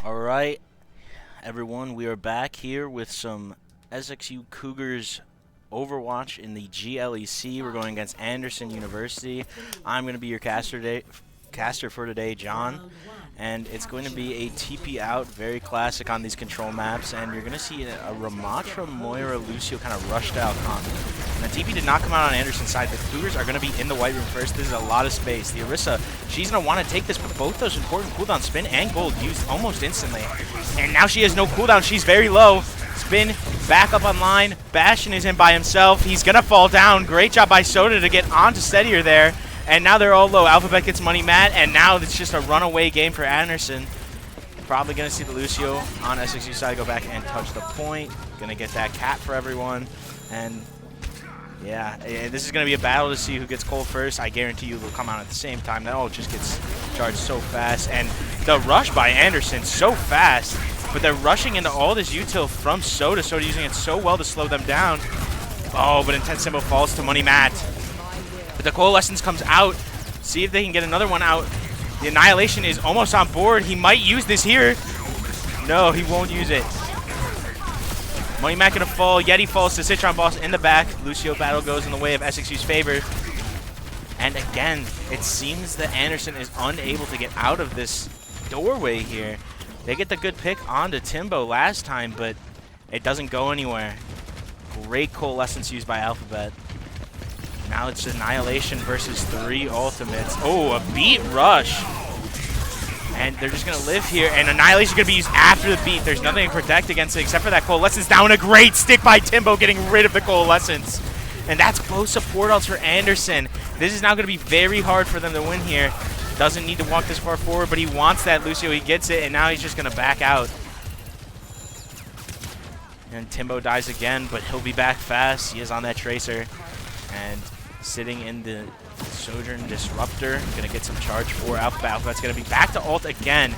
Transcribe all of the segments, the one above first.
Alright, everyone, we are back here with some SXU Cougars Overwatch in the GLEC. We're going against Anderson University. I'm going to be your caster for today, John. And it's going to be a TP out, very classic on these control maps. And you're going to see a Ramatra, Moira, Lucio kind of rushed out comp. And the TP did not come out on Anderson's side. The Cougars are going to be in the white room first. This is a lot of space. The Orisa, she's going to want to take this, but both those important cooldown, Spin and Gold, used almost instantly. And now she has no cooldown. She's very low. Spin back up online. Bastion is in by himself. He's going to fall down. Great job by Soda to get onto Steadier there. And now they're all low. Alphabet gets money mad, and now it's just a runaway game for Anderson. Probably going to see the Lucio on SXU side go back and touch the point. Going to get that cap for everyone. And yeah, this is going to be a battle to see who gets cold first. I guarantee you they'll come out at the same time. That all just gets charged so fast. And the rush by Anderson, so fast. But they're rushing into all this util from Soda. Soda using it so well to slow them down. Oh, but Intense Symbol falls to Money Matt. But the Coalescence comes out. See if they can get another one out. The Annihilation is almost on board. He might use this here. No, he won't use it. Money Matt gonna fall. Yeti falls to Citron Boss in the back. Lucio battle goes in the way of SXU's favor. And again, it seems that Anderson is unable to get out of this doorway here. They get the good pick onto Timbo last time, but it doesn't go anywhere. Great Coalescence used by Alphabet. Now it's Annihilation versus 3 ultimates. Oh, a beat rush. And they're just going to live here. And Annihilation going to be used after the beat. There's nothing to protect against it except for that Coalescence down. A great stick by Timbo getting rid of the Coalescence. And that's both support ults for Anderson. This is now going to be very hard for them to win here. Doesn't need to walk this far forward, but he wants that Lucio. He gets it, and now he's just going to back out. And Timbo dies again, but he'll be back fast. He is on that Tracer. And sitting in the Sojourn Disruptor. Going to get some charge for Alphabet. Alphabet's going to be back to ult again.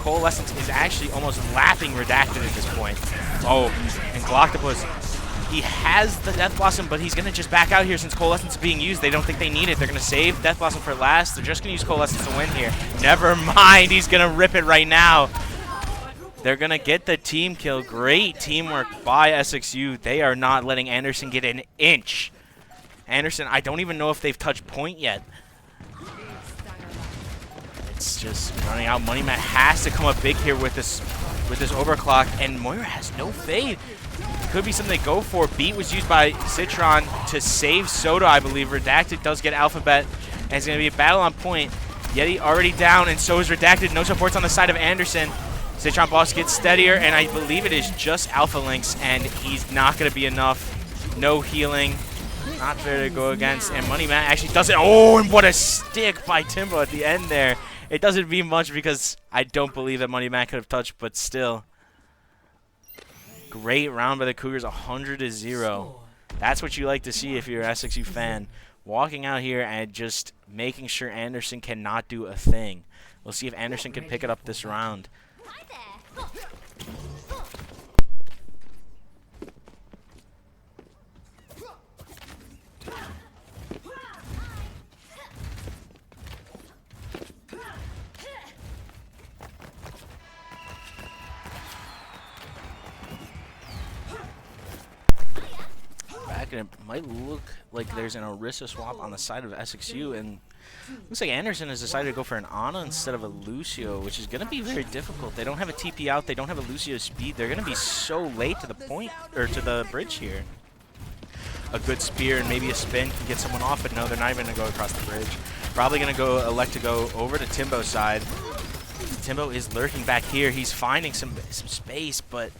Coalescence is actually almost lapping Redacted at this point. Oh, and Galactopus, he has the Death Blossom, but he's going to just back out here since Coalescence is being used. They don't think they need it. They're going to save Death Blossom for last. They're just going to use Coalescence to win here. Never mind. He's going to rip it right now. They're going to get the team kill. Great teamwork by SXU. They are not letting Anderson get an inch. Anderson, I don't even know if they've touched point yet. It's just running out. Money Matt has to come up big here with this overclock, and Moira has no fade. Could be something they go for. Beat was used by Citron to save Soda, I believe. Redacted does get Alphabet, and it's going to be a battle on point. Yeti already down, and so is Redacted. No supports on the side of Anderson. Citron Boss gets Steadier, and I believe it is just Alpha Lynx, and he's not going to be enough. No healing. Not fair to go against, and Money Matt actually does it. Oh, and what a stick by Timbo at the end there. It doesn't mean much because I don't believe that Money Matt could have touched, but still. Great round by the Cougars, 100-0. That's what you like to see if you're an SXU fan. Walking out here and just making sure Anderson cannot do a thing. We'll see if Anderson can pick it up this round. And it might look like there's an Orisa swap on the side of SXU, and looks like Anderson has decided to go for an Ana instead of a Lucio, which is going to be very difficult. They don't have a TP out. They don't have a Lucio speed. They're going to be so late to the point, or to the bridge here. A good spear and maybe a spin can get someone off, but no, they're not even going to go across the bridge. Probably going to elect to go over to Timbo's side. Timbo is lurking back here. He's finding some space, but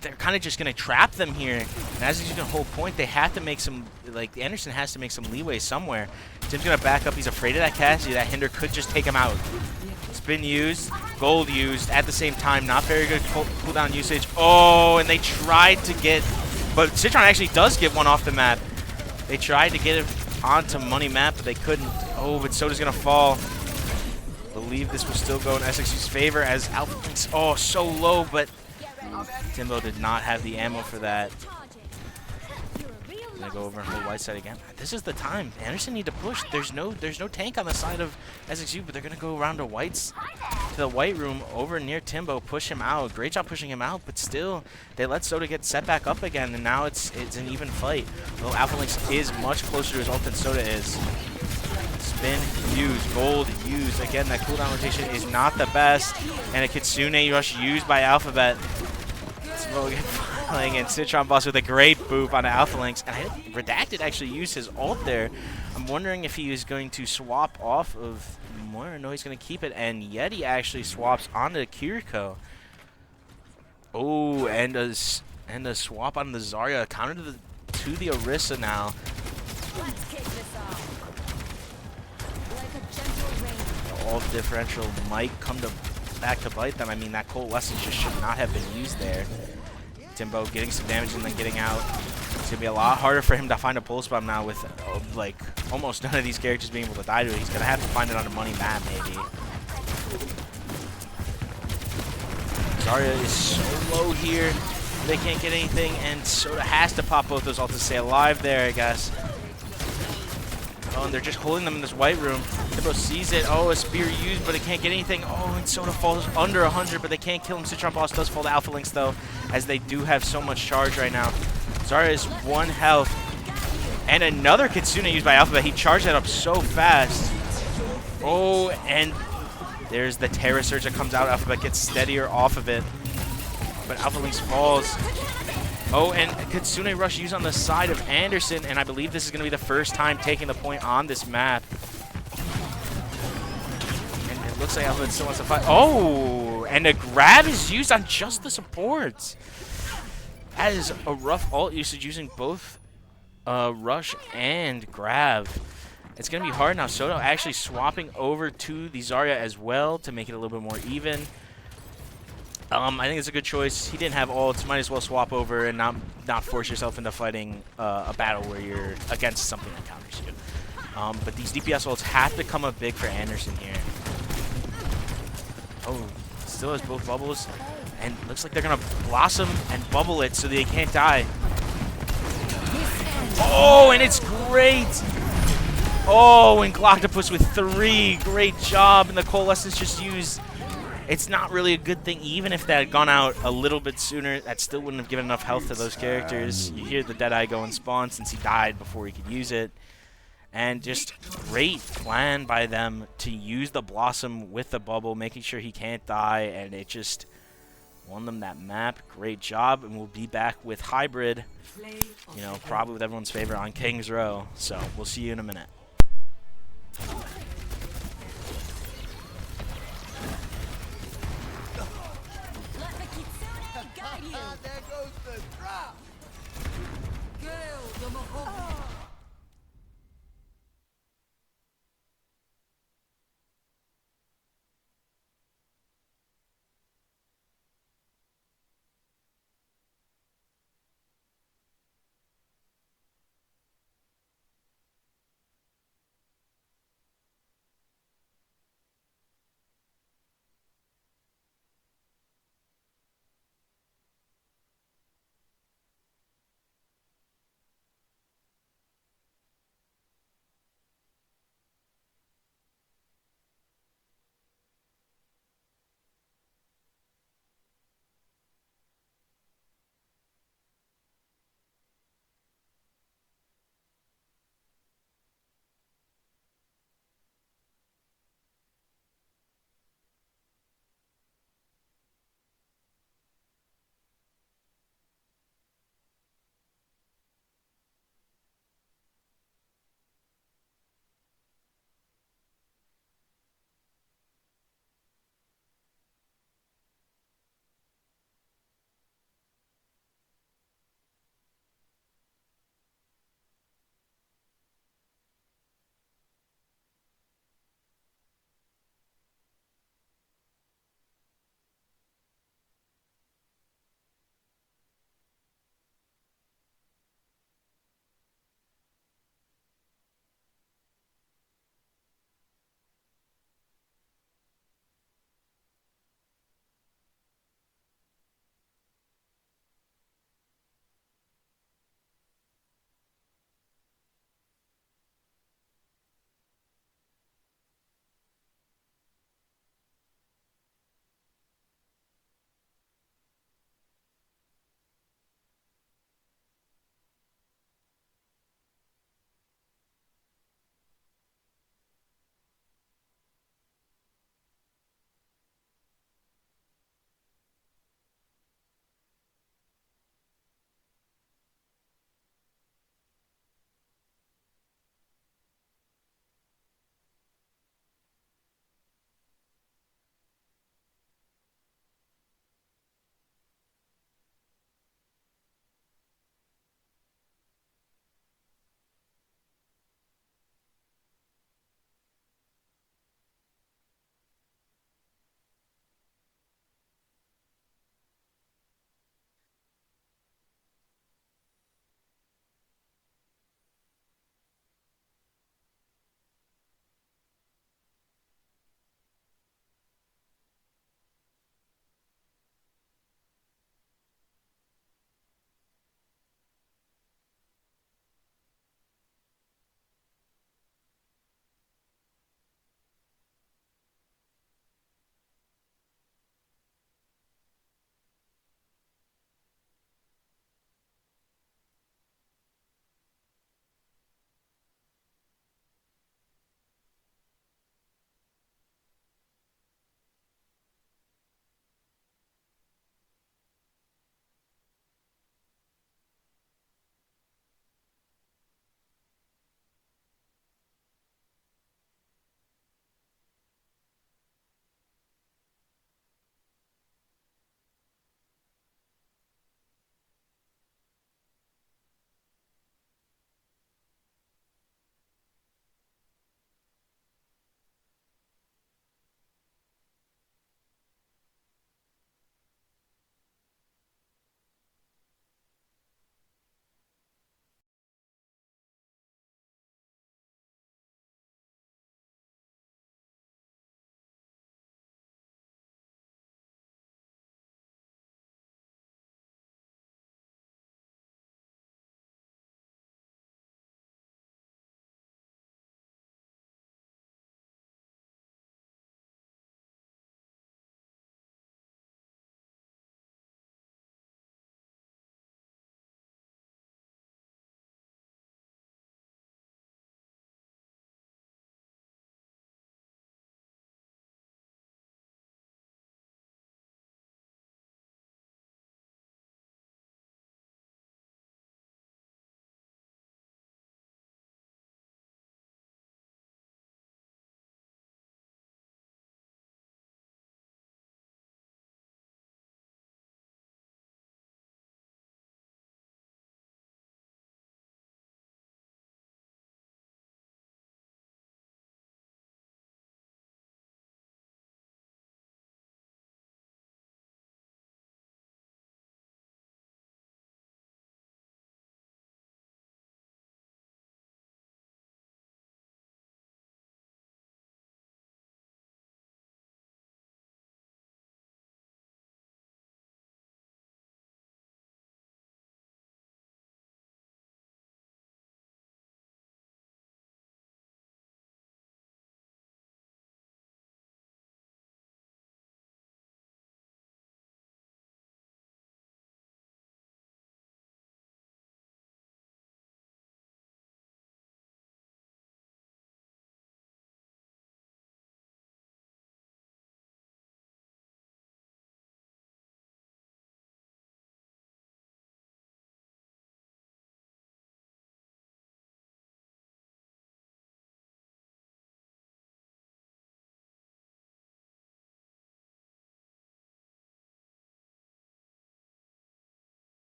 they're kind of just going to trap them here. And as he's going to hold point, they have to make some, like, Anderson has to make some leeway somewhere. Tim's going to back up. He's afraid of that Cassie. That Hinder could just take him out. Spin used, Gold used at the same time. Not very good cooldown usage. Oh, and they tried to get, but Citron actually does get one off the map. They tried to get it onto Money Map, but they couldn't. Oh, but Soda's going to fall. Believe this will still go in SXU's favor as Alpha Lynx, oh, so low, but Timbo did not have the ammo for that. Gonna go over and hold white side again. This is the time. Anderson need to push. There's no tank on the side of SXU, but they're gonna go around to the white room over near Timbo, push him out. Great job pushing him out, but still they let Soda get set back up again, and now it's an even fight. Well, Alpha Lynx is much closer to his ult than Soda is. Spin, use, gold, use. Again, that cooldown rotation is not the best, and a Kitsune rush used by Alphabet. Smoke playing and Citron Boss with a great boop on Alpha Lynx. And Redacted actually used his ult there. I'm wondering if he is going to swap off of Moira. No, he's going to keep it. And Yeti actually swaps onto Kiriko. Oh, and a swap on the Zarya. Counter to the Orisa now. The ult differential might come back to bite them. I mean, that Coalescence just should not have been used there. Timbo getting some damage and then getting out. It's going to be a lot harder for him to find a pulse bomb now with, like, almost none of these characters being able to die to it. He's going to have to find it on a money map, maybe. Zarya is so low here. They can't get anything, and Soda has to pop both those ults to stay alive there, I guess. Oh, and they're just holding them in this white room. Timbo sees it. Oh, a spear used, but it can't get anything. Oh, and Soda falls under 100, but they can't kill him. Citron Boss does fall to Alpha Lynx, though, as they do have so much charge right now. Zarya is 1 health. And another Kitsune used by Alphabet. He charged that up so fast. Oh, and there's the Terra Surge that comes out. Alphabet gets steadier off of it. But Alpha Lynx falls. Oh, and Kitsune Rush used on the side of Anderson, and I believe this is going to be the first time taking the point on this map. And it looks like Alphabet still wants to fight. Oh, and a grab is used on just the supports. That is a rough ult usage using both Rush and grab. It's going to be hard now. Soto actually swapping over to the Zarya as well to make it a little bit more even. I think it's a good choice. He didn't have ults. Might as well swap over and not force yourself into fighting a battle where you're against something that counters you. But these DPS ults have to come up big for Anderson here. Oh, still has both bubbles. And looks like they're going to blossom and bubble it so they can't die. Oh, and it's great. Oh, and Gloctopus with 3. Great job. And the Coalescence just used. It's not really a good thing. Even if that had gone out a little bit sooner, that still wouldn't have given enough health to those characters. You hear the Deadeye go and spawn since he died before he could use it. And just great plan by them to use the Blossom with the bubble, making sure he can't die. And it just won them that map. Great job. And we'll be back with Hybrid, you know, probably with everyone's favorite on King's Row. So we'll see you in a minute. There goes the drop!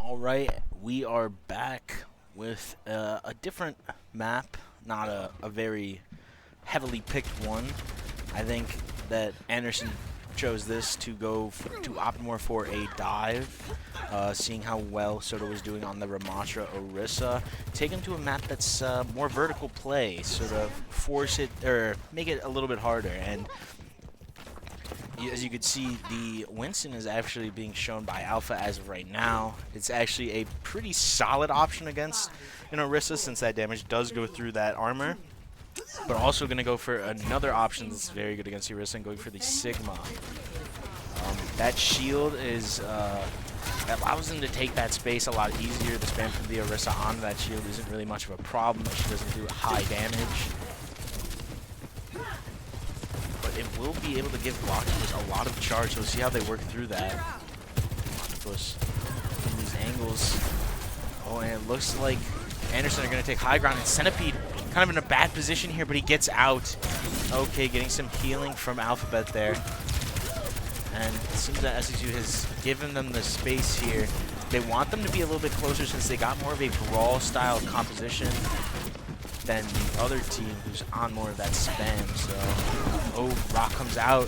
Alright, we are back with a different map, not a very heavily picked one. I think that Anderson chose this to to opt more for a dive, seeing how well Soda was doing on the Ramatra Orisa. Take him to a map that's more vertical play, sort of force it, or make it a little bit harder. And as you can see, the Winston is actually being shown by Alpha as of right now. It's actually a pretty solid option against an Orisa, since that damage does go through that armor. But also going to go for another option that's very good against Orisa, and going for the Sigma. That shield is allows him to take that space a lot easier. The spam from the Orisa onto that shield isn't really much of a problem. She doesn't do high damage. It will be able to give Galactus a lot of charge, so we'll see how they work through that. Galactus in these angles. Oh, and it looks like Anderson are going to take high ground, and Centipede kind of in a bad position here, but he gets out. Okay, getting some healing from Alphabet there. And it seems that SXU has given them the space here. They want them to be a little bit closer since they got more of a brawl-style composition than the other team, who's on more of that spam. So, oh, Rock comes out.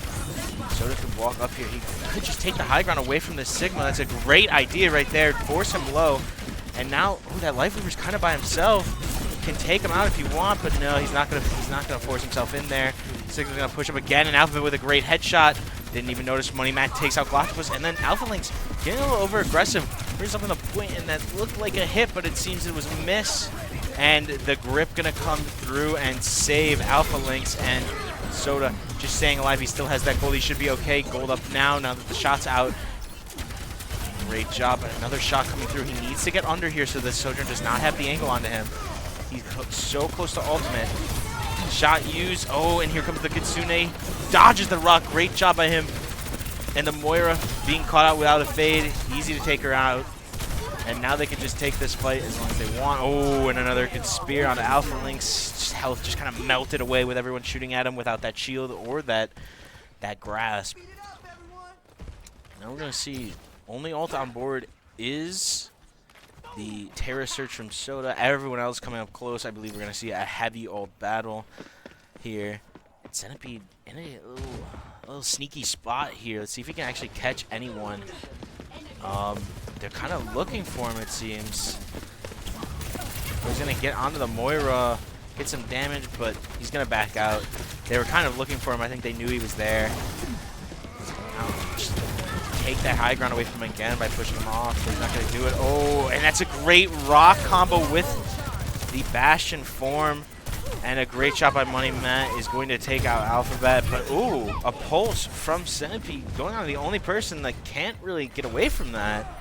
Soda can walk up here. He could just take the high ground away from the Sigma. That's a great idea right there. Force him low. And now, oh, that Life Weaver's kind of by himself. Can take him out if you want, but no, he's not gonna force himself in there. Sigma's gonna push up again, and Alphabet with a great headshot. Didn't even notice Money Matt takes out Galactus, and then Alpha Link's getting a little over aggressive. Brings up on the point, and that looked like a hit, but it seems it was a miss. And the grip gonna come through and save Alpha Lynx, and Soda just staying alive. He still has that gold. He should be okay. Gold up now that the shot's out. Great job. But another shot coming through. He needs to get under here so that Sojourn does not have the angle onto him. He's so close to ultimate. Shot used. Oh, and here comes the Kitsune. Dodges the rock. Great job by him. And the Moira being caught out without a fade. Easy to take her out. And now they can just take this fight as long as they want. Oh, and another good spear on Alpha Link's. Just health just kind of melted away with everyone shooting at him without that shield or that grasp. Now we're going to see only ult on board is the Terra Search from Soda. Everyone else coming up close. I believe we're going to see a heavy ult battle here. Centipede in a little sneaky spot here. Let's see if he can actually catch anyone. They're kind of looking for him, it seems. He's going to get onto the Moira, get some damage, but he's going to back out. They were kind of looking for him. I think they knew he was there. Now, just take that high ground away from him again by pushing him off. But he's not going to do it. Oh, and that's a great rock combo with the Bastion form. And a great shot by Money Matt is going to take out Alphabet. But, ooh, a pulse from Centipede going on. The only person that can't really get away from that.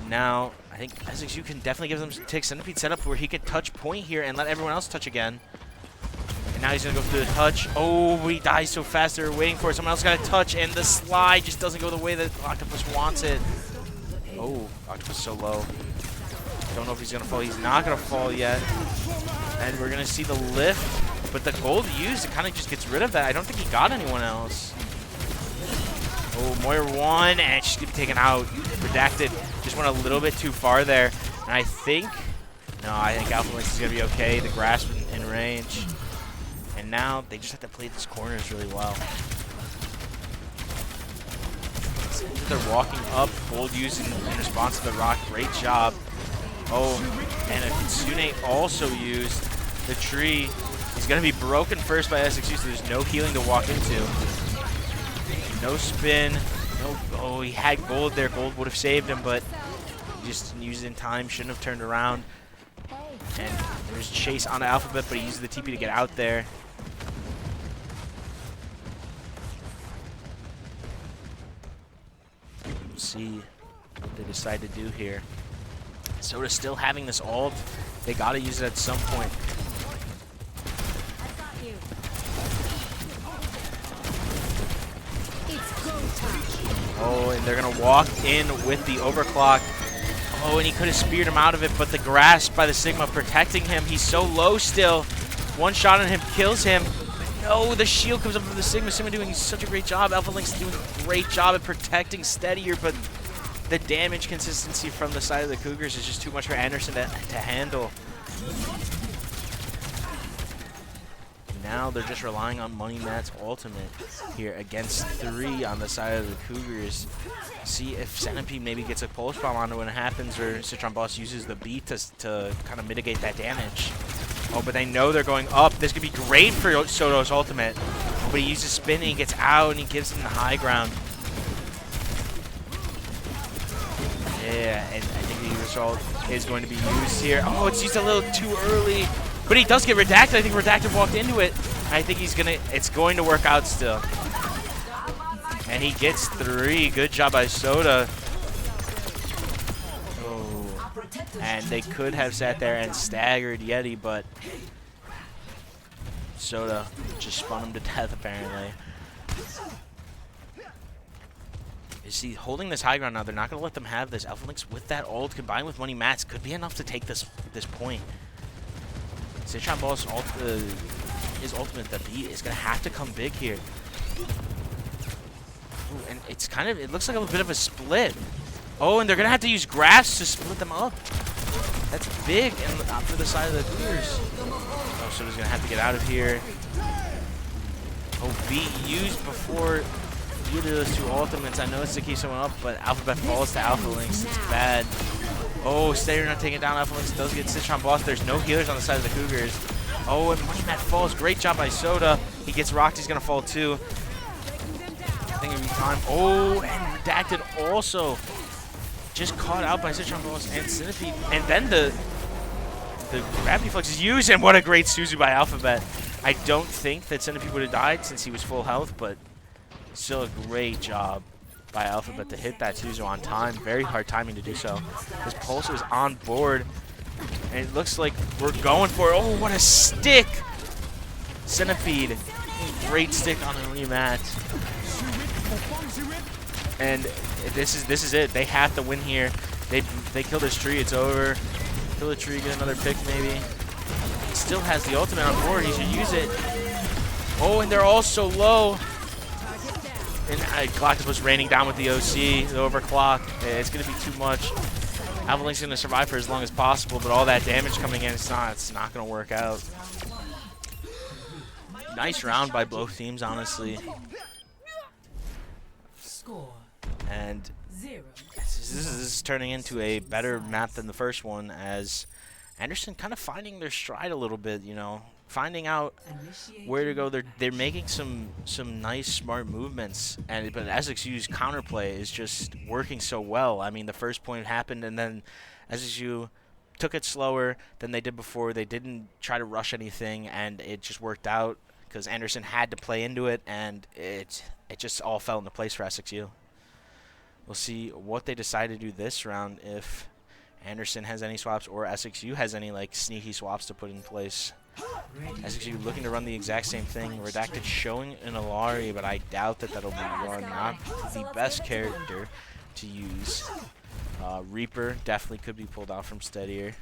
Now, I think SXU can definitely give them take Centipede setup where he could touch point here and let everyone else touch again. And now he's going to go through the touch. Oh, he dies so fast. They're waiting for it. Someone else got a touch, and the slide just doesn't go the way that Octopus wants it. Oh, Octopus so low. Don't know if he's going to fall. He's not going to fall yet. And we're going to see the lift. But the gold used, it kind of just gets rid of that. I don't think he got anyone else. Oh, Moira won, and she's going to be taken out. Redacted just went a little bit too far there. And I think Alpha Lynx is going to be okay. The grasp in range. And now they just have to play these corners really well. They're walking up. Gold used in response to the rock. Great job. Oh, and a Kitsune also used. The tree is going to be broken first by SXU, so there's no healing to walk into. No spin. No. Oh, he had gold there. Gold would have saved him, but he just used it in time. Shouldn't have turned around. And there's Chase on the Alphabet, but he used the TP to get out there. We'll see what they decide to do here. Soda's still having this ult. They got to use it at some point. Oh, and they're going to walk in with the overclock. Oh, and he could have speared him out of it, but the grasp by the Sigma protecting him. He's so low still. One shot on him kills him. No, the shield comes up from the Sigma. Sigma doing such a great job. Alpha Link's doing a great job at protecting Steadier, but the damage consistency from the side of the Cougars is just too much for Anderson to handle. Now they're just relying on Money Matt's ultimate here against 3 on the side of the Cougars. See if Centipede maybe gets a pulse bomb on it when it happens, or Citron Boss uses the beat to kind of mitigate that damage. Oh, but they know they're going up. This could be great for Soto's ultimate. But he uses spin and he gets out and he gives him the high ground. Yeah, and I think the result is going to be used here. Oh, it's used a little too early. But he does get Redacted. I think Redacted walked into it. I think it's going to work out still. And he gets 3. Good job by Soda. Oh. And they could have sat there and staggered Yeti, but Soda just spun him to death apparently. You see, holding this high ground now, they're not going to let them have this. Alpha Lynx with that ult combined with Money Matt's could be enough to take this point. Citron Ball's his ultimate, the beat, is going to have to come big here. Ooh, and it looks like a bit of a split. Oh, and they're going to have to use graphs to split them up. That's big and for the side of the Cougars. Oh, Soda's going to have to get out of here. Oh, beat used before either of those 2 ultimates. I know it's to keep someone up, but Alphabet falls to Alpha Lynx. It's bad. Oh, Stayer not taking down Alpha Lynx. Does get Citron Boss. There's no healers on the side of the Cougars. Oh, and Money Matt falls. Great job by Soda. He gets rocked. He's going to fall too. I think it'll be time. Oh, and Redacted also just caught out by Citron Boss and Centipede. And then the Gravity Flex is used, and what a great Suzu by Alphabet. I don't think that Centipede would have died since he was full health, but still a great job by Alphabet to hit that Suzu on time. Very hard timing to do so. His Pulsar is on board, and it looks like we're going for it. Oh, what a stick! Centipede, great stick on the rematch. And this is it. They have to win here. They kill this tree. It's over. Kill the tree. Get another pick maybe. He still has the ultimate on board. He should use it. Oh, and they're all so low. And GLEC was raining down with the OC, the overclock. It's going to be too much. Alpha Lynx's going to survive for as long as possible, but all that damage coming in, it's not going to work out. Nice round by both teams, honestly. And this is turning into a better map than the first one, as Anderson kind of finding their stride a little bit, you know. Finding out where to go. They're making some nice smart movements, but SXU's counterplay is just working so well. I mean, the first point happened, and then SXU took it slower than they did before. They didn't try to rush anything, and it just worked out because Anderson had to play into it, and it just all fell into place for SXU. We'll see what they decide to do this round, if Anderson has any swaps or SXU has any like sneaky swaps to put in place. SXU looking to run the exact same thing. Redacted showing an Alari, but I doubt that that'll be run. Not the best character to use. Reaper definitely could be pulled out from Steadier.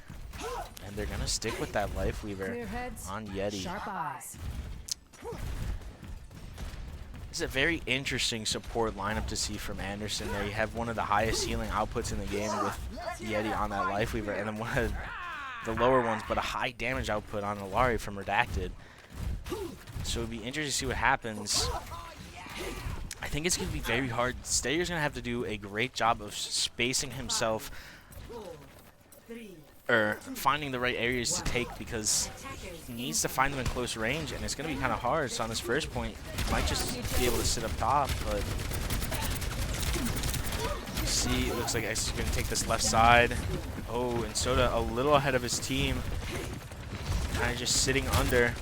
And they're going to stick with that Life Weaver on Yeti. This is a very interesting support lineup to see from Anderson there. You have one of the highest healing outputs in the game with Yeti on that Life Weaver, and then one of the lower ones, but a high damage output on Alari from Redacted. So it would be interesting to see what happens. I think it's going to be very hard. Steadier's going to have to do a great job of spacing himself, or finding the right areas to take, because he needs to find them in close range, and it's going to be kind of hard. So on this first point, he might just be able to sit up top, but you see, it looks like Ice is going to take this left side. Oh, and Soda a little ahead of his team, kind of just sitting under,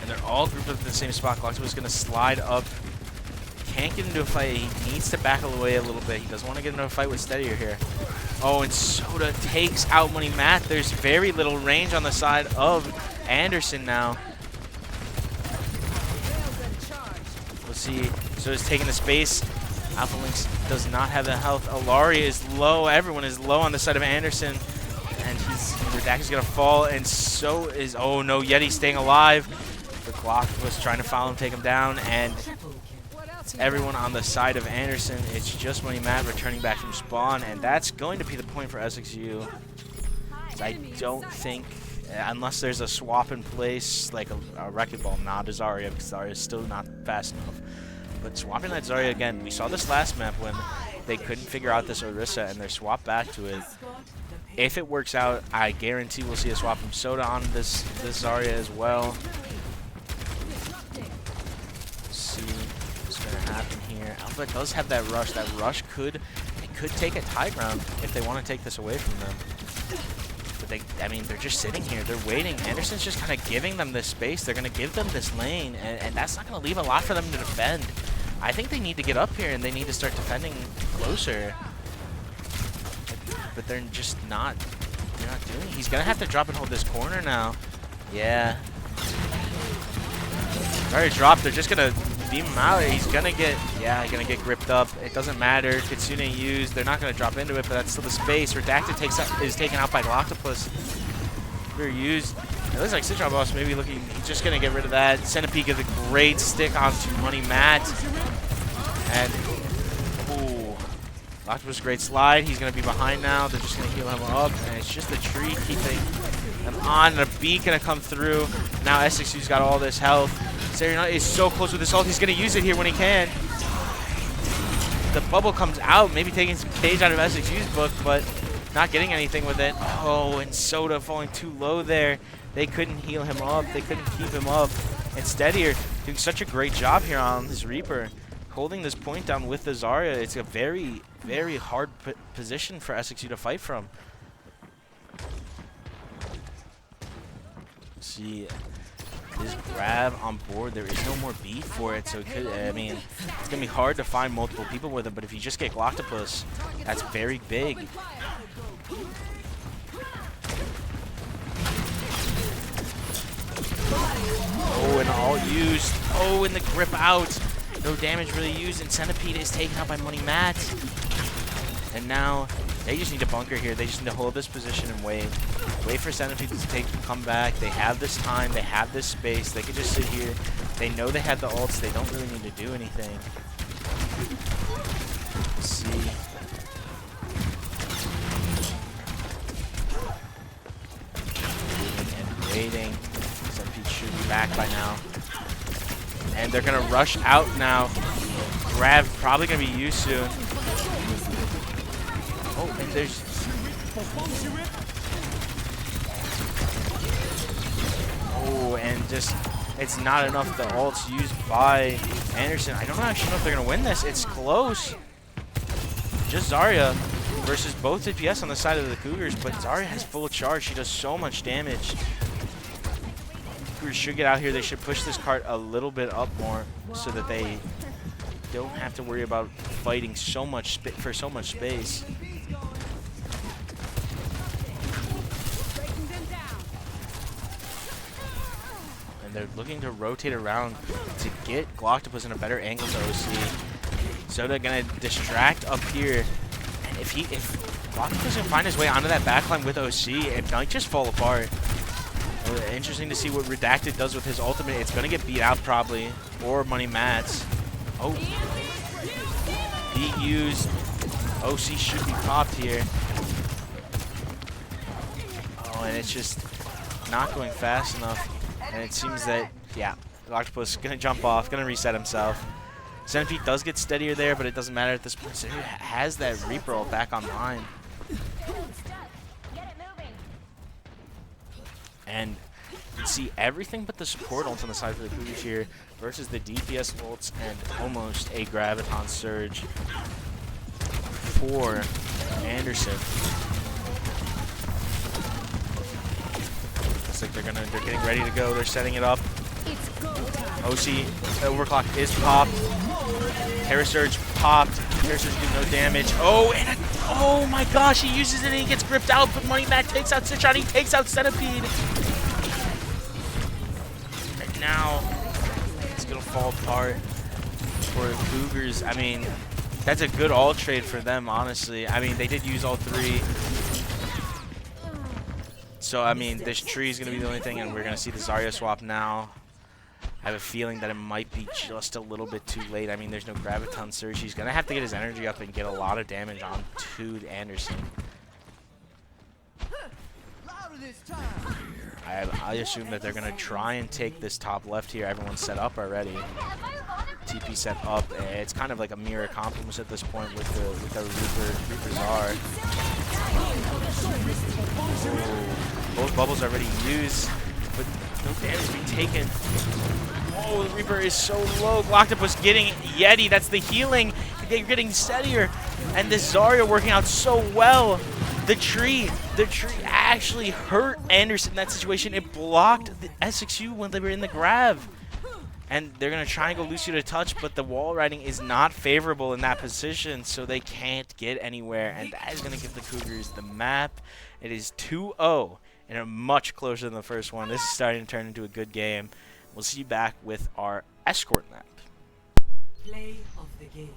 and they're all grouped up in the same spot. GLEC was going to slide up. Can't get into a fight. He needs to back away a little bit. He doesn't want to get into a fight with Steadier here. Oh, and Soda takes out Money Matt. There's very little range on the side of Anderson now. We'll see. Soda's taking the space. Alpha Lynx does not have the health. Alari is low. Everyone is low on the side of Anderson. And Redacted's going to fall, and so is, oh no, Yeti staying alive. The GLEC was trying to follow him, take him down, and everyone on the side of Anderson. It's just Money Matt returning back from spawn, and that's going to be the point for SXU. I don't think, unless there's a swap in place, like a Wrecking Ball, not a Zarya, because Zarya is still not fast enough. But swapping that Zarya again, we saw this last map when they couldn't figure out this Orisa, and they're swapped back to it. If it works out, I guarantee we'll see a swap from Soda on this Zarya as well. Let's see what's going to happen here. Alpha does have that rush. That rush could take a tie ground if they want to take this away from them. But I mean, they're just sitting here. They're waiting. Anderson's just kind of giving them this space. They're going to give them this lane, and that's not going to leave a lot for them to defend. I think they need to get up here, and they need to start defending closer. But they're just not. They're not doing it. He's going to have to drop and hold this corner now. Yeah. Already dropped. They're just going to beam him out. He's going to get, yeah, going to get gripped up. It doesn't matter. Kitsune used. They're not going to drop into it, but that's still the space. Redacted is taken out by Gloctopus. They're used. It looks like Citron Boss maybe looking, he's just going to get rid of that. Centipede gets a great stick onto Money Matt. And, ooh. Gloctopus, great slide. He's going to be behind now. They're just going to heal him up. And it's just the tree keeping them on. And a beat going to come through. Now SXU's got all this health. Xavier is so close with his ult. He's going to use it here when he can. The bubble comes out, maybe taking some page out of SXU's book, but not getting anything with it. Oh, and Soda falling too low there. They couldn't heal him up. They couldn't keep him up. Instead here, doing such a great job here on this Reaper. Holding this point down with the Zarya. It's a very, very hard position for SXU to fight from. Let's see. This grab on board, there is no more beat for it, so it could, I mean, it's going to be hard to find multiple people with it, but if you just get Gloctopus, that's very big. Oh, and all used. Oh, and the grip out. No damage really used, and Centipede is taken out by Money Matt. And now they just need to bunker here. They just need to hold this position and wait. Wait for Centipede to come back. They have this time. They have this space. They can just sit here. They know they have the ults. They don't really need to do anything. Let's see. And waiting. Centipede should be back by now. And they're going to rush out now. Grab probably going to be used soon. Oh, and there's... Oh, and just... It's not enough. The ult's used by Anderson. I don't actually know if they're going to win this. It's close. Just Zarya versus both DPS on the side of the Cougars, but Zarya has full charge. She does so much damage. Cougars should get out here. They should push this cart a little bit up more so that they don't have to worry about fighting so much for so much space. And they're looking to rotate around to get Gloctopus in a better angle to OC. Soda gonna distract up here. And if Gloctopus can find his way onto that backline with OC, it might just fall apart. Interesting to see what Redacted does with his ultimate. It's gonna get beat out probably, or Money Matt's. Oh, beat used. OC should be popped here. Oh, and it's just not going fast enough. And it seems that, yeah, Gloctopus is gonna jump off, gonna reset himself. Centipede does get steadier there, but it doesn't matter at this point. So he has that Reaper ult back online. And you can see everything but the support ults on the side for the Cougars here versus the DPS ults and almost a Graviton Surge for Anderson. Looks like they're getting ready to go. They're setting it up. OC overclock is popped. Terra Surge popped. Terra Surge did no damage. Oh, and oh my gosh, he uses it and he gets gripped out, but Money Matt takes out Citron, he takes out Centipede. And now it's gonna fall apart for the Cougars. I mean, that's a good all trade for them, honestly. I mean, they did use all three. So, I mean, this tree is going to be the only thing, and we're going to see the Zarya swap now. I have a feeling that it might be just a little bit too late. I mean, there's no Graviton Surge. He's going to have to get his energy up and get a lot of damage on to Anderson. Louder this time. I assume that they're going to try and take this top left here. Everyone's set up already. TP set up. It's kind of like a mirror compliments at this point with the Reaper Czar. Oh, both bubbles already used, but no damage being taken. Oh, the Reaper is so low. Gloctopus getting Yeti. That's the healing. You're getting steadier. And the Zarya working out so well. The tree actually hurt Anderson in that situation. It blocked the SXU when they were in the grab. And they're going to try and go Lucio to touch, but the wall riding is not favorable in that position, so they can't get anywhere. And that is going to give the Cougars the map. It is 2-0, and are much closer than the first one. This is starting to turn into a good game. We'll see you back with our escort map. Play of the game.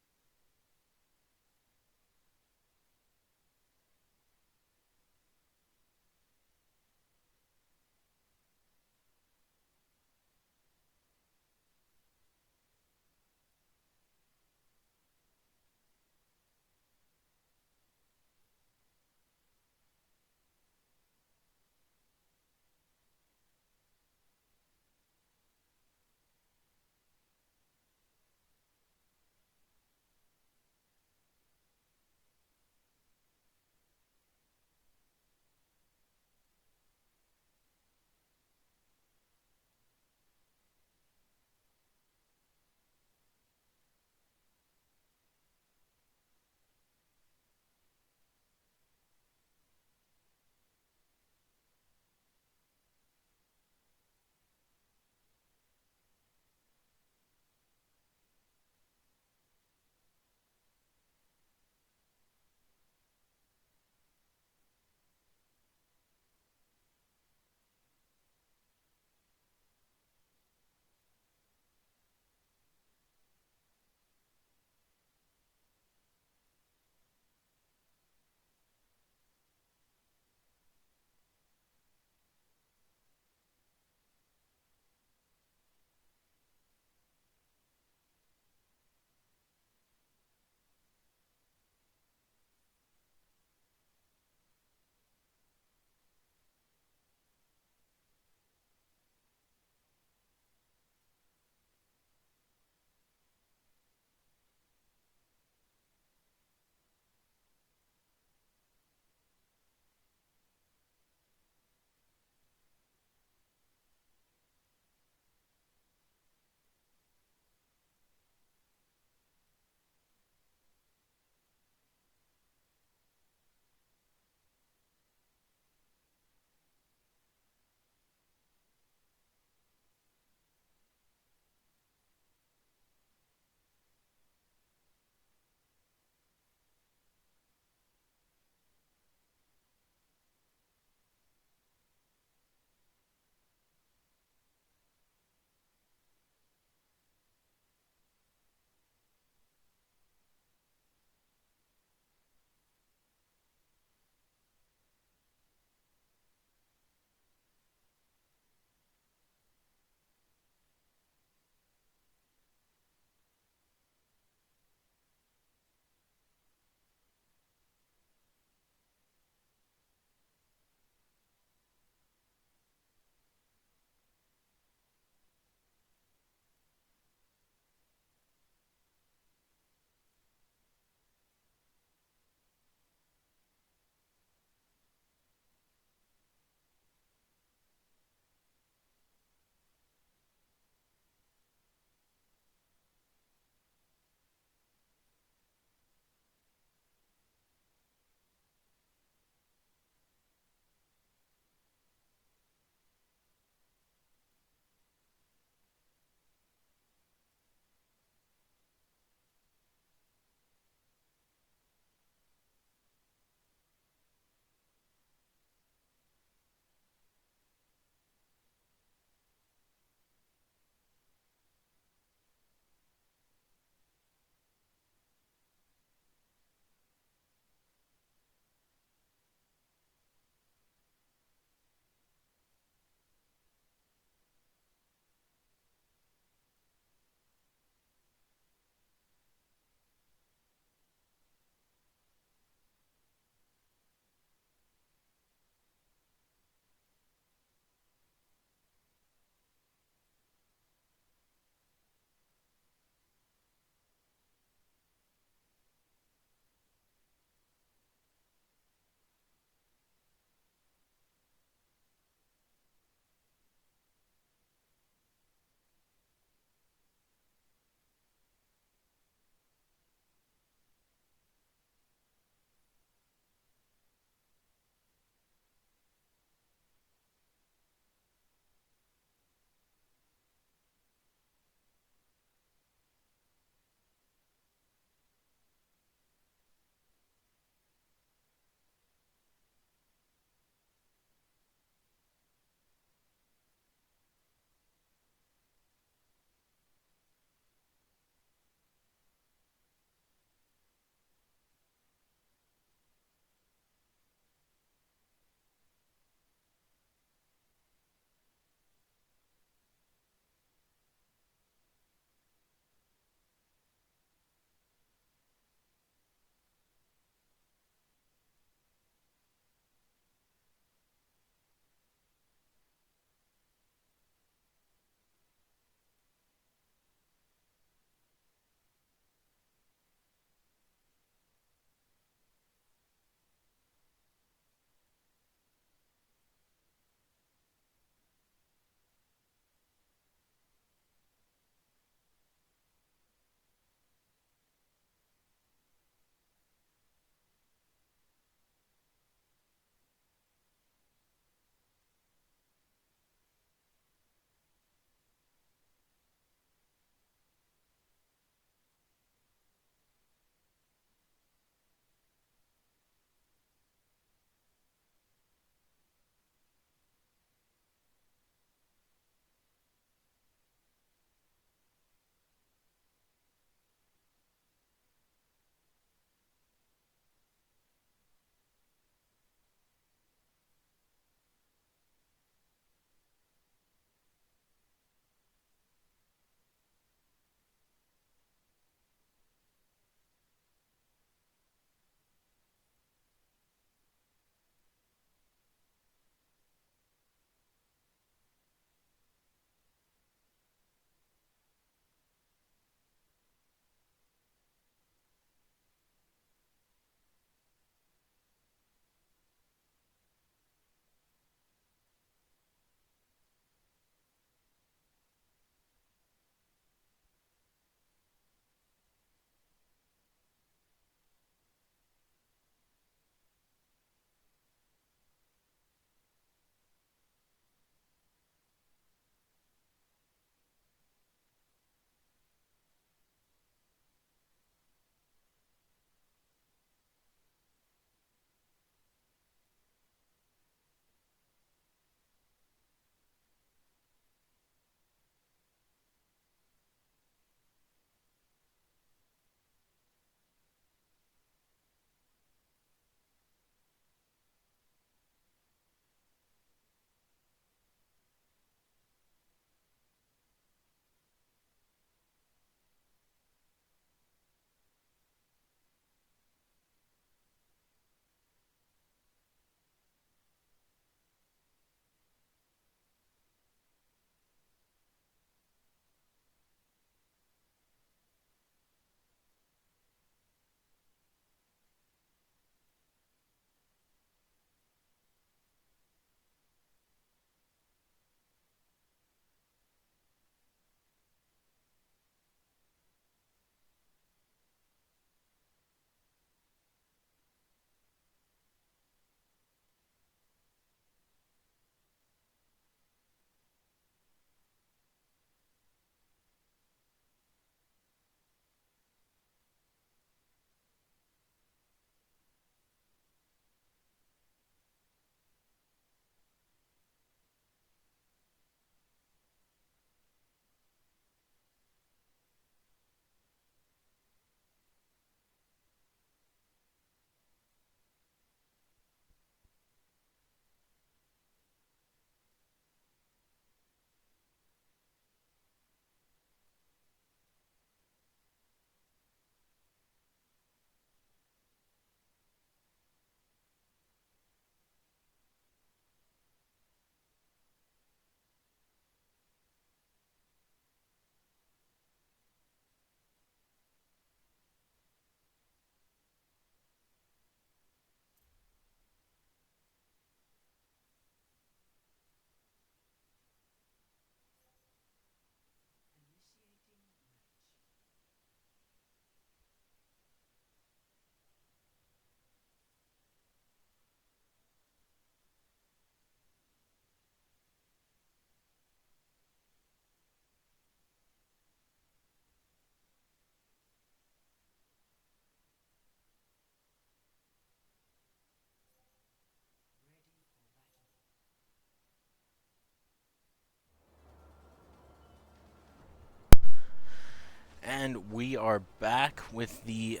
And we are back with the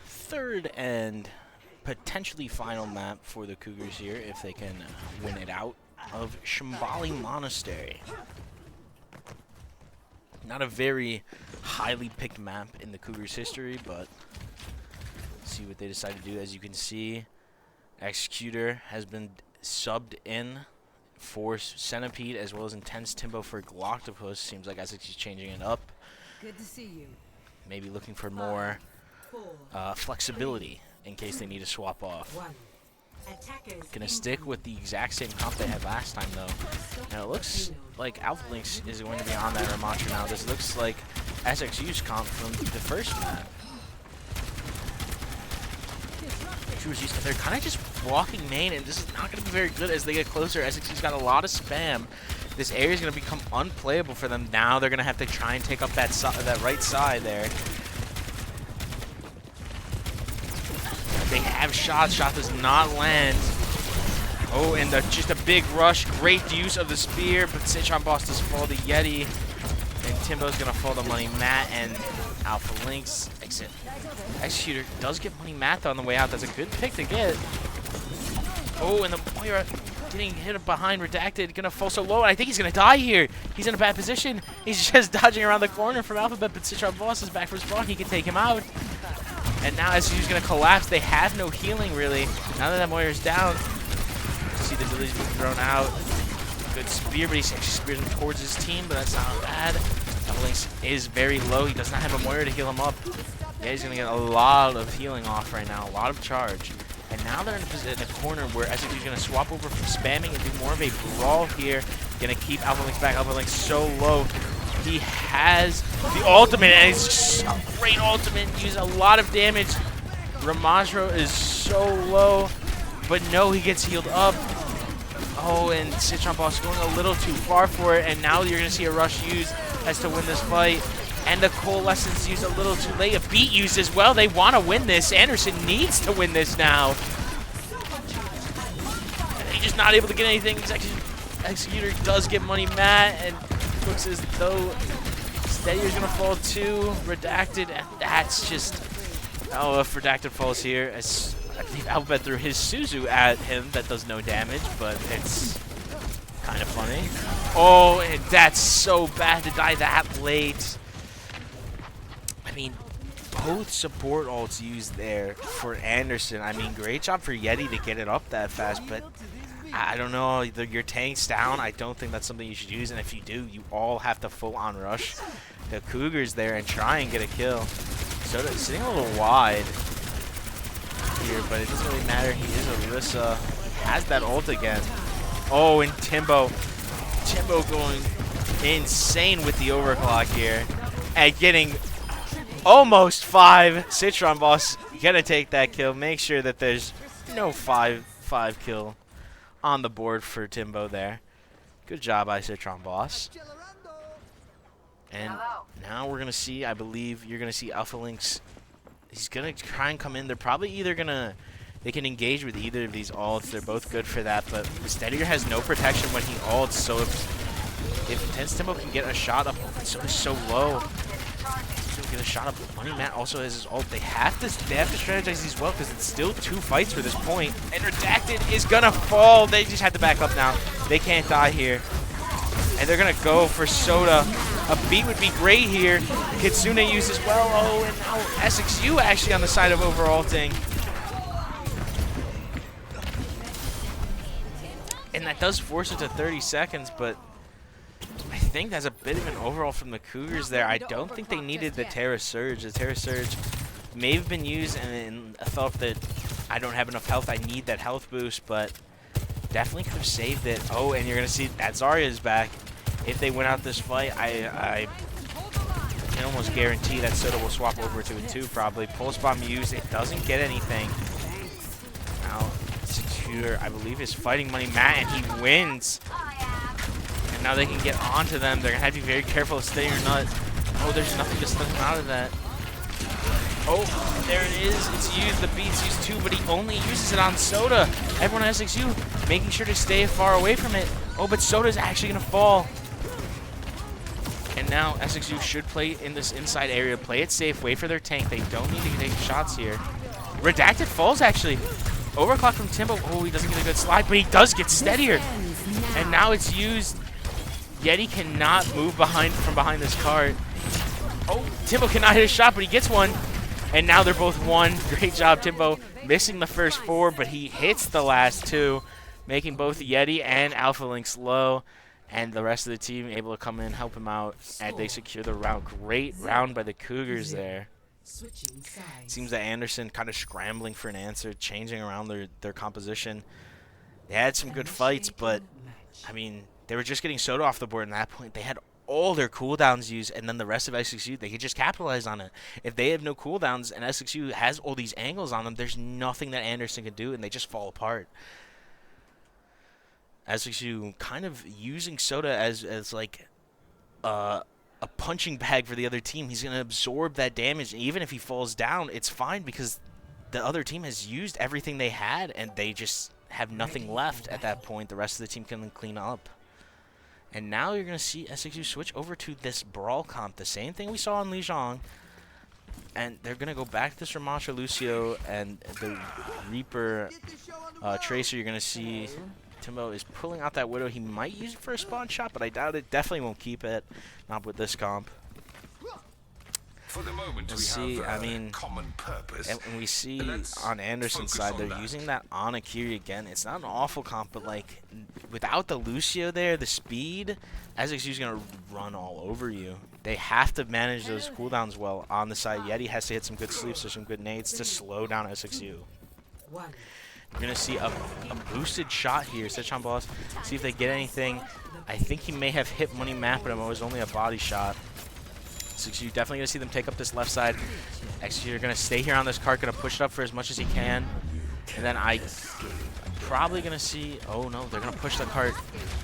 third and potentially final map for the Cougars here, if they can win it out, of Shambali Monastery. Not a very highly picked map in the Cougars' history, but see what they decide to do. As you can see, Executor has been subbed in for Centipede, as well as Intense Timbo for Galactopus. Seems like Essex is changing it up. Good to see you. Maybe looking for more flexibility in case they need to swap off. Gonna stick with the exact same comp they had last time, though. Now it looks like Alpha Lynx is going to be on that Ramattra now. This looks like SXU's comp from the first map. They're kind of just walking main, and this is not going to be very good as they get closer. SXU's got a lot of spam. This area is going to become unplayable for them. Now they're going to have to try and take up that right side there. They have shots. Shot does not land. Oh, and just a big rush. Great use of the spear, but Citron Boss does fall to Yeti. And Timbo's going to fall to Money Matt, and Alpha Lynx exit. Executor does get Money Matt on the way out. That's a good pick to get. Oh, and the Moira getting hit behind Redacted. Going to fall so low, and I think he's going to die here. He's in a bad position. He's just dodging around the corner from Alphabet, but Citron Boss is back for spawn. He can take him out. And now SCU's going to collapse. They have no healing, really. Now that Moira's down, you see the village being thrown out. Good spear, but he's actually speared him towards his team, but that's not bad. Alpha Lynx is very low. He does not have a Moira to heal him up. Yeah, he's going to get a lot of healing off right now, a lot of charge. And now they're in a corner where SCU's going to swap over from spamming and do more of a brawl here. Going to keep Alpha Lynx back. Alpha Lynx so low. He has the ultimate, and it's a great ultimate. Use a lot of damage. Ramajro is so low, but no, he gets healed up. Oh, and Citron Boss going a little too far for it, and now you're going to see a rush used as to win this fight. And the Coalescence used a little too late. A beat used as well. They want to win this. Anderson needs to win this now. And he's just not able to get anything. Executor does get Money Matt, and looks as though Steadier's going to fall too. Redacted, and that's just... Oh, if Redacted falls here, as I believe Alphabet threw his Suzu at him. That does no damage, but it's kind of funny. Oh, and that's so bad to die that late. I mean, both support ults used there for Anderson. I mean, great job for Yeti to get it up that fast, but I don't know. Your tank's down. I don't think that's something you should use, and if you do, you all have to full-on rush the Cougars there and try and get a kill. So sitting a little wide here, but it doesn't really matter. He is Alyssa. He has that ult again. Oh, and Timbo going insane with the overclock here and getting almost 5. Citron Boss gonna take that kill. Make sure that there's no 5 kill on the board for Timbo there. Good job by Citron Boss. And now we're gonna see, I believe you're gonna see Alpha Lynx. He's gonna try and come in. They're probably either gonna, they can engage with either of these ults. They're both good for that, but Steadier has no protection when he ults, so if Intense Timbo can get a shot up, it's so low. He'll get a shot up. Money Matt also has his ult. They have to strategize these well because it's still 2 fights for this point. And Redacted is gonna fall. They just have to back up now. They can't die here. And they're gonna go for Soda. A beat would be great here. Kitsune used as well. Oh, and now SXU actually on the side of overulting. And that does force it to 30 seconds, but I think that's a bit of an overall from the Cougars there. I don't think they needed the Terra Surge. The Terra Surge may have been used, and I felt that I don't have enough health. I need that health boost, but definitely could have saved it. Oh, and you're going to see that Zarya's back. If they win out this fight, I can almost guarantee that Soda will swap over to it too, probably. Pulse Bomb used. It doesn't get anything. Now, Secure, I believe, is fighting Money Matt, and he wins. And now they can get onto them. They're going to have to be very careful of staying or not. Oh, there's nothing to stun him out of that. Oh, there it is. It's used. The beat's used too, but he only uses it on Soda. Everyone on SXU making sure to stay far away from it. Oh, but Soda's actually going to fall. And now SXU should play in this inside area, play it safe, wait for their tank. They don't need to take shots here. Redacted falls, actually. Overclock from Timbo. Oh, he doesn't get a good slide, but he does get steadier. And now it's used. Yeti cannot move from behind this cart. Oh, Timbo cannot hit a shot, but he gets one. And now they're both one. Great job, Timbo. Missing the first 4, but he hits the last 2, making both Yeti and Alpha Lynx low. And the rest of the team able to come in, help him out, and they secure the round. Great round by the Cougars there. Seems that Anderson kind of scrambling for an answer, changing around their composition. They had some good fights, but, I mean, they were just getting Soda off the board at that point. They had all their cooldowns used, and then the rest of SXU, they could just capitalize on it. If they have no cooldowns and SXU has all these angles on them, there's nothing that Anderson can do, and they just fall apart. SXU kind of using Soda as like a punching bag for the other team. He's going to absorb that damage. Even if he falls down, it's fine because the other team has used everything they had, and they just have nothing left at that point. The rest of the team can clean up. And now you're going to see SXU switch over to this Brawl comp. The same thing we saw on Lijiang. And they're going to go back to this Ramasha Lucio and the Reaper Tracer. You're going to see Timbo is pulling out that Widow. He might use it for a spawn shot, but I doubt it. Definitely won't keep it. Not with this comp. For the moment, We'll see, I mean, common purpose. and we see Let's on Anderson's focus side, on they're that. using that on Akiri again. It's not an awful comp, but like without the Lucio there, the speed, SXU's gonna run all over you. They have to manage those cooldowns well on the side. Yeti has to hit some good sleeps or some good nades to slow down SXU. You're gonna see a boosted shot here. Sechon Boss, see if they get anything. I think he may have hit Money Map, but it was only a body shot. So you're definitely going to see them take up this left side. Actually, you're going to stay here on this cart, going to push it up for as much as he can. And then I'm probably going to see... Oh, no, they're going to push the cart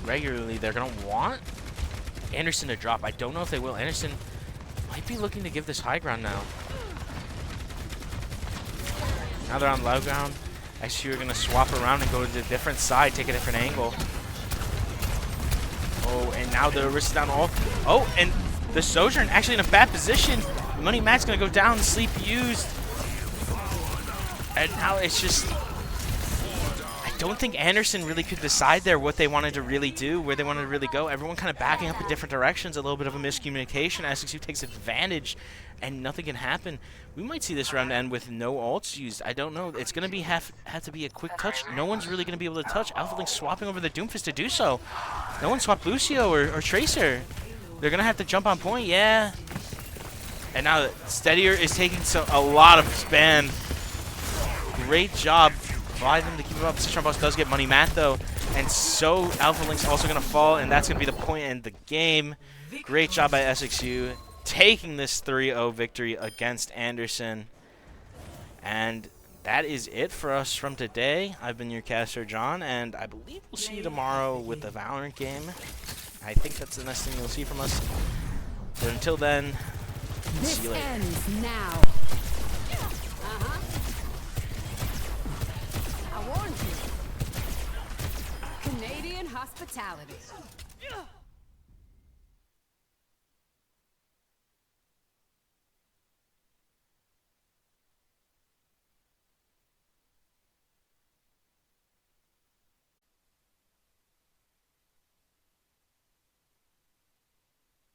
regularly. They're going to want Anderson to drop. I don't know if they will. Anderson might be looking to give this high ground now. Now they're on low ground. Actually, you're going to swap around and go to a different side, take a different angle. Oh, and now the wrist is down all... Oh, and... The Sojourn actually in a bad position. Money Matt's going to go down, sleep used. And now it's just... I don't think Anderson really could decide there what they wanted to really do, where they wanted to really go. Everyone kind of backing up in different directions, a little bit of a miscommunication. SXU takes advantage, and nothing can happen. We might see this round end with no ults used. I don't know. It's going to be have to be a quick touch. No one's really going to be able to touch. Alpha Lynx swapping over the Doomfist to do so. No one swapped Lucio or Tracer. They're going to have to jump on point, yeah. And now Steadier is taking a lot of span. Great job by them to keep him up. Citron Boss does get Money Matt, though. And so Alpha Lynx also going to fall, and that's going to be the point in the game. Great job by SXU taking this 3-0 victory against Anderson. And that is it for us from today. I've been your caster, John, and I believe we'll see you tomorrow with the Valorant game. I think that's the next thing you'll see from us. But until then, see you later. Ends now. I warned you. Canadian hospitality.